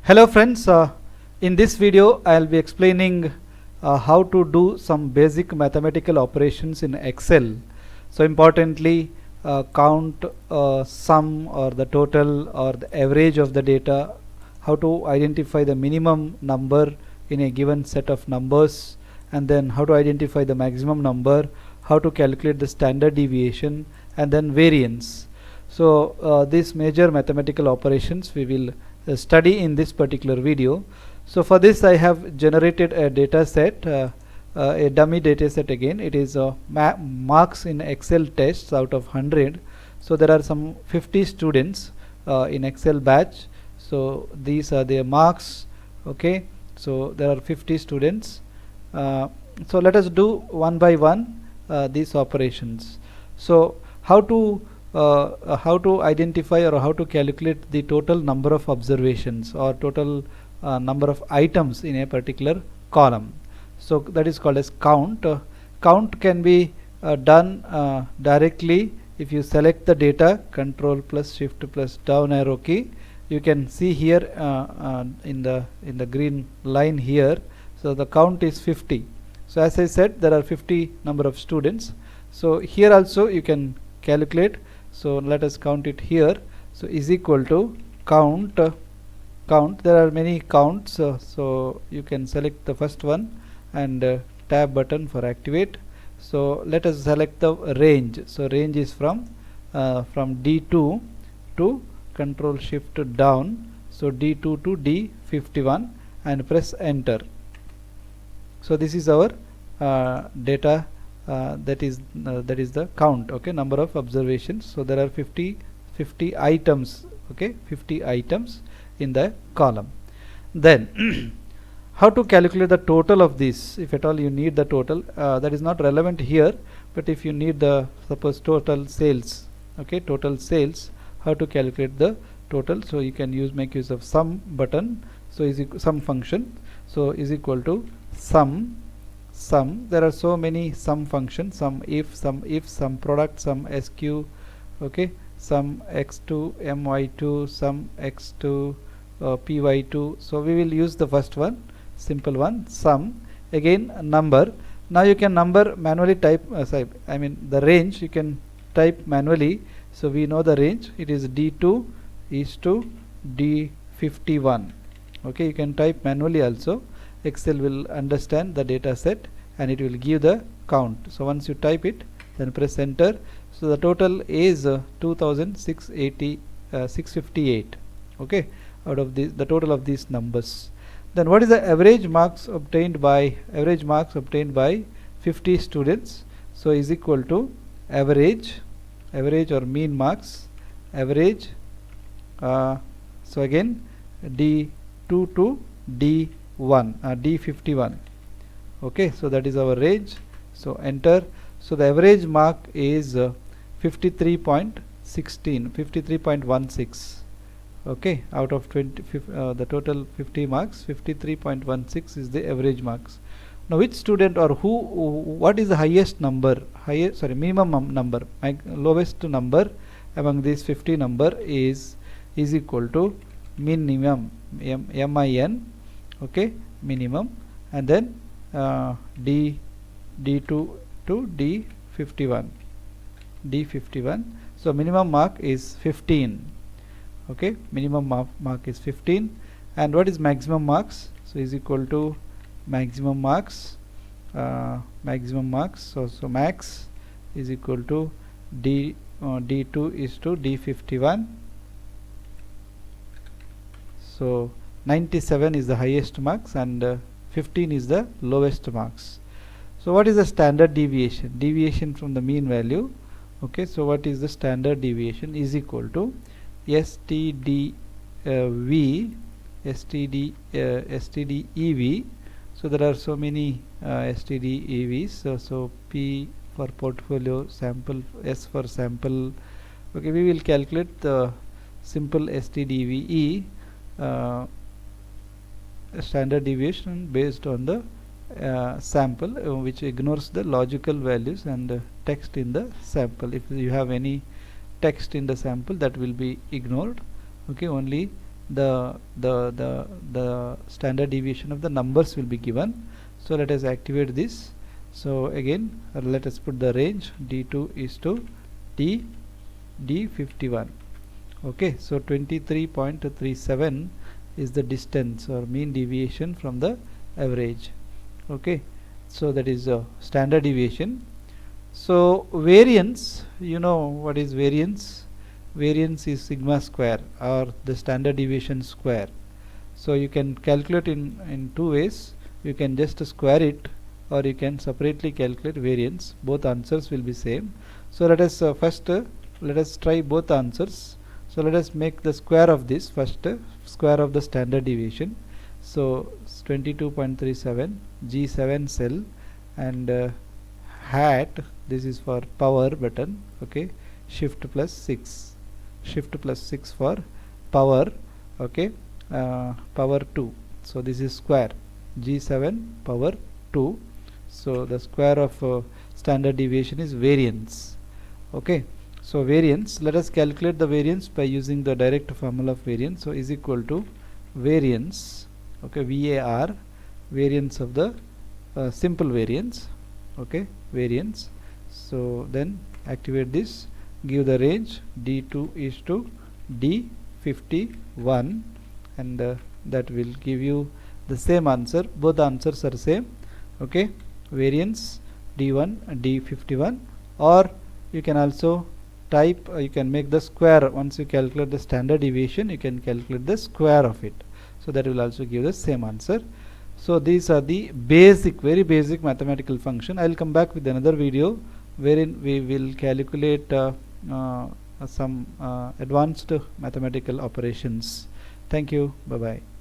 Hello friends, in this video I will be explaining how to do some basic mathematical operations in Excel. So importantly, count, sum or the total or the average of the data, how to identify the minimum number in a given set of numbers, and then how to identify the maximum number, how to calculate the standard deviation, and then variance. So these major mathematical operations we will study in this particular video. So for this I have generated a data set, a dummy data set. Again, it is marks in Excel tests out of 100. So there are some 50 students in Excel batch. So these are their marks. Okay, so there are 50 students. So let us do one by one these operations. So how to identify or how to calculate the total number of observations or total number of items in a particular column. So that is called as count. Count can be done directly if you select the data, Control plus Shift plus down arrow key. You can see here in the green line here. So the count is 50. So as I said, there are 50 number of students. So here also you can calculate. So let us count it here. So is equal to count. There are many counts. So you can select the first one and tab button for activate. So let us select the range. So range is from D2 to Control Shift down. So D2 to D51 and press enter. So this is our data. That is the count. Okay, number of observations. So there are 50 items. Okay, 50 items in the column. Then how to calculate the total of this, if at all you need the total. That is not relevant here, but if you need the suppose total sales, okay, total sales, how to calculate the total. So you can make use of sum button. So is sum function. So is equal to sum. There are so many sum functions, sum if, sum product, sum sq, okay, sum x2 my2, sum x2 py2. So we will use the first one, simple one, sum. Again number. Now you can number manually type, I mean the range you can type manually. So we know the range, it is D2 is to D51. Okay, you can type manually also. Excel will understand the data set and it will give the count. So once you type it, then press enter. So the total is 2658. Okay, out of the total of these numbers. Then what is the average marks obtained by 50 students? So is equal to average or mean marks, average. So again D2 to D51. Okay, so that is our range. So enter. So the average mark is 53.16. Okay, out of 20 the total 50 marks, 53.16 is the average marks. Now which student or what is the highest number, minimum number, lowest number among these 50 number is equal to minimum, min, okay, minimum, and then D2 to D51. So minimum mark is 15. Okay, minimum mark is 15. And what is maximum marks? So is equal to maximum marks. So max is equal to D2 is to D51. So 97 is the highest marks and 15 is the lowest marks. So what is the standard deviation? Deviation from the mean value. Okay, so what is the standard deviation? Is equal to Stdve. So there are so many Stdevs. So P for portfolio, sample, S for sample. Okay, we will calculate the simple Stdve. Standard deviation based on the sample, which ignores the logical values and text in the sample. If you have any text in the sample, that will be ignored. Okay, only the standard deviation of the numbers will be given. So let us activate this. So again let us put the range d2 is to d51. Okay, so 23.37 is the distance or mean deviation from the average. Okay, so that is standard deviation. So variance, you know what is variance? Variance is sigma square or the standard deviation square. So you can calculate in two ways. You can just square it, or you can separately calculate variance. Both answers will be same. So let us first let us try both answers. So let us make the square of this first, square of the standard deviation. So 22.37 G7 cell, and hat, this is for power button. Okay, shift plus 6 for power. Okay, power 2. So this is square G7 power 2. So the square of standard deviation is variance. Okay, so variance, let us calculate the variance by using the direct formula of variance. So is equal to variance, okay, VAR, variance of the simple variance. Okay, variance. So then activate this, give the range d2 is to d51, and that will give you the same answer. Both answers are same. Okay, variance d1 and d51, or you can also type, you can make the square. Once you calculate the standard deviation, you can calculate the square of it, so that will also give the same answer. So these are the basic, very basic mathematical function. I will come back with another video wherein we will calculate some advanced mathematical operations. Thank you. Bye bye.